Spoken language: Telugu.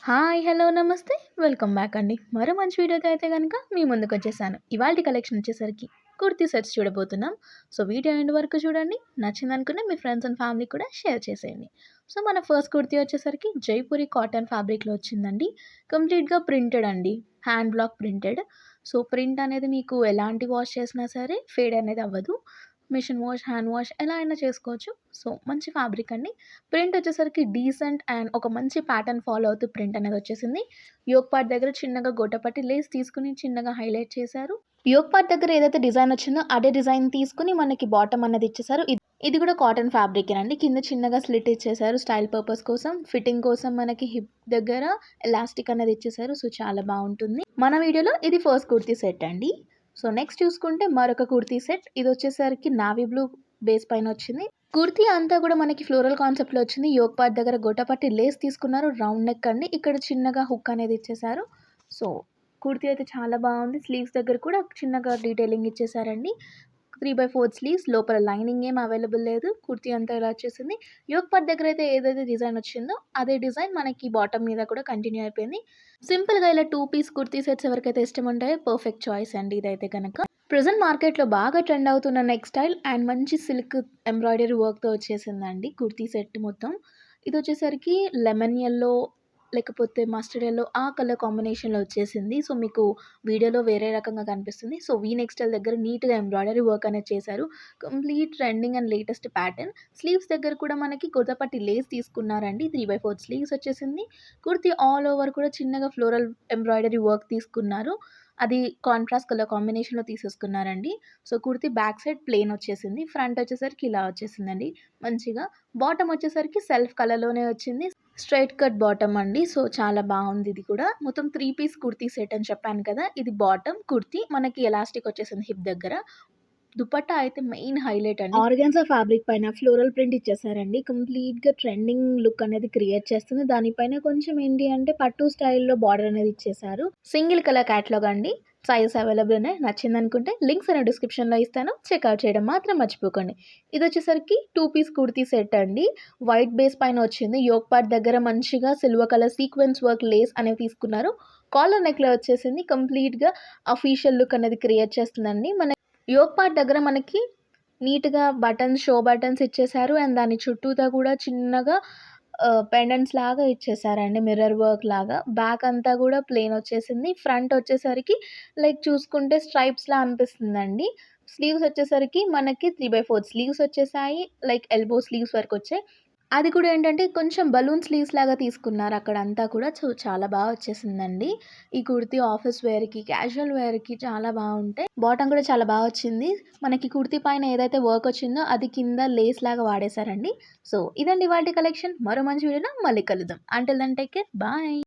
హాయ్! హలో! నమస్తే. వెల్కమ్ బ్యాక్ అండి. మరో మంచి వీడియోతో అయితే గనక మీ ముందుకొచ్చేసాను. ఇవాల్టి కలెక్షన్ వచ్చేసరికి కుర్తీ సెట్స్ చూడబోతున్నాం. సో, వీడియో ఎండ్ వరకు చూడండి. నచ్చిందనుకున్న మీ ఫ్రెండ్స్ అండ్ ఫ్యామిలీకి కూడా షేర్ చేసేయండి. సో, మన ఫస్ట్ కుర్తీ వచ్చేసరికి జైపూరి కాటన్ ఫ్యాబ్రిక్‌లో వచ్చిందండి. కంప్లీట్‌గా ప్రింటెడ్ అండి. Hand block printed. So, print అనేది మీకు ఎలాంటి వాష్ చేసినా సరే ఫేడ్ అనేది అవ్వదు. మిషన్ వాష్, హ్యాండ్ వాష్ ఎలా అయినా చేసుకోవచ్చు. సో, మంచి ఫ్యాబ్రిక్ అండి. ప్రింట్ వచ్చేసరికి డీసెంట్ అండ్ ఒక మంచి ప్యాటర్న్ ఫాలో అవుతూ ప్రింట్ అనేది వచ్చేసింది. యోక్ పార్ట్ దగ్గర చిన్నగా గొట్టపట్టి లేస్ తీసుకొని చిన్నగా హైలైట్ చేశారు. యోక్ పార్ట్ దగ్గర ఏదైతే డిజైన్ వచ్చిందో అదే డిజైన్ తీసుకొని మనకి బాటమ్ అనేది ఇచ్చేసారు. ఇది కూడా కాటన్ ఫ్యాబ్రికేనండి. కింద చిన్నగా స్లిట్ ఇచ్చేసారు స్టైల్ పర్పస్ కోసం. ఫిట్టింగ్ కోసం మనకి హిప్ దగ్గర ఎలాస్టిక్ అనేది ఇచ్చేసారు. సో, చాలా బావుంటుంది. మన వీడియోలో ఇది ఫస్ట్ కుర్తీ సెట్ అండి. సో, నెక్స్ట్ చూసుకుంటే మరొక కుర్తీ సెట్. ఇదొచ్చేసరికి నావీ బ్లూ బేస్ పైన వచ్చింది. కుర్తీ అంతా కూడా మనకి ఫ్లోరల్ కాన్సెప్ట్‌లో వచ్చింది. యోక్ పార్ట్ దగ్గర గొట్టపట్టి లేస్ తీసుకున్నారు. రౌండ్ నెక్ అండి. ఇక్కడ చిన్నగా హుక్ అనేది ఇచ్చేసారు. సో, కుర్తీ అయితే చాలా బావుంది. స్లీవ్స్ దగ్గర కూడా చిన్నగా డీటెయిలింగ్ ఇచ్చేసారండి. 3/4 స్లీవ్స్ లోపల లైనింగ్ ఏం అవైలబుల్ లేదు. కుర్తీ అంతా ఇలా వచ్చేసింది. యోక్ పార్ట్ దగ్గర అయితే ఏదైతే డిజైన్ వచ్చిందో అదే డిజైన్ మనకి బాటమ్ మీద కూడా కంటిన్యూ అయిపోయింది. సింపుల్‌గా ఇలా 2 పీస్ కుర్తీ సెట్స్ ఎవరికైతే ఇష్టం ఉంటాయో పర్ఫెక్ట్ చాయిస్ అండి ఇదైతే గనక. ప్రెజెంట్ మార్కెట్‌లో బాగా ట్రెండ్ అవుతున్న నెక్ స్టైల్ అండ్ మంచి సిల్క్ ఎంబ్రాయిడరీ వర్క్‌తో వచ్చేసిందండి కుర్తీ సెట్ మొత్తం. ఇదొచ్చేసరికి లెమన్ యెల్లో లేకపోతే మస్టర్డ్ యెల్లో ఆ కలర్ కాంబినేషన్‌లో వచ్చేసింది. సో, మీకు వీడియోలో వేరే రకంగా కనిపిస్తుంది. సో, వీ నెక్ స్టైల్ దగ్గర నీట్‌గా ఎంబ్రాయిడరీ వర్క్ అనేది చేశారు. Complete trending and latest pattern. Sleeves దగ్గర కూడా మనకి కుర్తపట్టి లేస్ తీసుకున్నారండి. 3/4 స్లీవ్స్ వచ్చేసింది. కుర్తీ ఆల్ ఓవర్ కూడా చిన్నగా ఫ్లోరల్ ఎంబ్రాయిడరీ వర్క్ తీసుకున్నారు. అది కాంట్రాస్ట్ కలర్ కాంబినేషన్‌లో తీసేసుకున్నారండి. So, kurti back side plain వచ్చేసింది. ఫ్రంట్ వచ్చేసరికి ఇలా వచ్చేసిందండి మంచిగా. బాటమ్ వచ్చేసరికి సెల్ఫ్ కలర్‌లోనే వచ్చింది. స్ట్రెయిట్ కట్ బాటమ్ అండి. సో, చాలా బావుంది ఇది కూడా. మొత్తం 3 పీస్ కుర్తీ సెట్ అని చెప్పాను కదా! ఇది బాటమ్, కుర్తీ మనకి ఎలాస్టిక్ వచ్చేసింది హిప్ దగ్గర. దుపట్టా అయితే మెయిన్ హైలైట్ అండి. ఆర్గాన్జా ఫ్యాబ్రిక్ పైన ఫ్లోరల్ ప్రింట్ ఇచ్చేసారండి. కంప్లీట్‌గా ట్రెండింగ్ లుక్ అనేది క్రియేట్ చేస్తుంది. దానిపైన కొంచెం ఏంటి అంటే పట్టు స్టైల్‌లో బార్డర్ అనేది ఇచ్చేసారు. సింగిల్ కలర్ క్యాటలాగ్ అండి. సైజెస్ అవైలబుల్ ఉన్నాయి. నచ్చిందనుకుంటే లింక్స్ అనేవి డిస్క్రిప్షన్‌లో ఇస్తాను. చెక్‌ఔట్ చేయడం మాత్రం మర్చిపోకండి. ఇదొచ్చేసరికి 2 పీస్ కుర్తీ సెట్ అండి. వైట్ బేస్ పైన వచ్చింది. యోక్ పార్ట్ దగ్గర మంచిగా silver colour sequence work lace అనేవి తీసుకున్నారు. కాలర్ నెక్‌లో వచ్చేసింది. కంప్లీట్‌గా అఫీషియల్ లుక్ అనేది క్రియేట్ చేస్తుందండి. యోక్ పార్ట్ దగ్గర మనకి నీట్‌గా బటన్స్, షో బటన్స్ ఇచ్చేసారు. అండ్ దాని చుట్టూతా కూడా చిన్నగా పెండెంట్స్ లాగా ఇచ్చేసారండి. మిర్రర్ వర్క్ లాగా. బ్యాక్ అంతా కూడా ప్లెయిన్ వచ్చేసింది. ఫ్రంట్ వచ్చేసరికి లైక్ చూసుకుంటే స్ట్రైప్స్‌లా అనిపిస్తుందండి. స్లీవ్స్ వచ్చేసరికి మనకి 3/4 స్లీవ్స్ వచ్చేసాయి. లైక్ ఎల్బో స్లీవ్స్ వరకొచ్చాయి. అది కూడా ఏంటంటే కొంచెం బలూన్ స్లీవ్స్ లాగా తీసుకున్నారు అక్కడంతా కూడా. సో, చాలా వచ్చేసిందండి. ఈ కుర్తీ ఆఫీస్ వేర్‌కి, క్యాజువల్ వేర్‌కి చాలా బావుంటాయి. బాటమ్ కూడా చాలా వచ్చింది. మనకి కుర్తీ పైన ఏదైతే వర్క్ వచ్చిందో అది కింద లేస్ లాగా వాడేశారండి. సో, ఇదండి ఇవాల్టి కలెక్షన్. మరో మంచి వీడియోలో మళ్ళీ కలుద్దాం. Until then take care. Bye.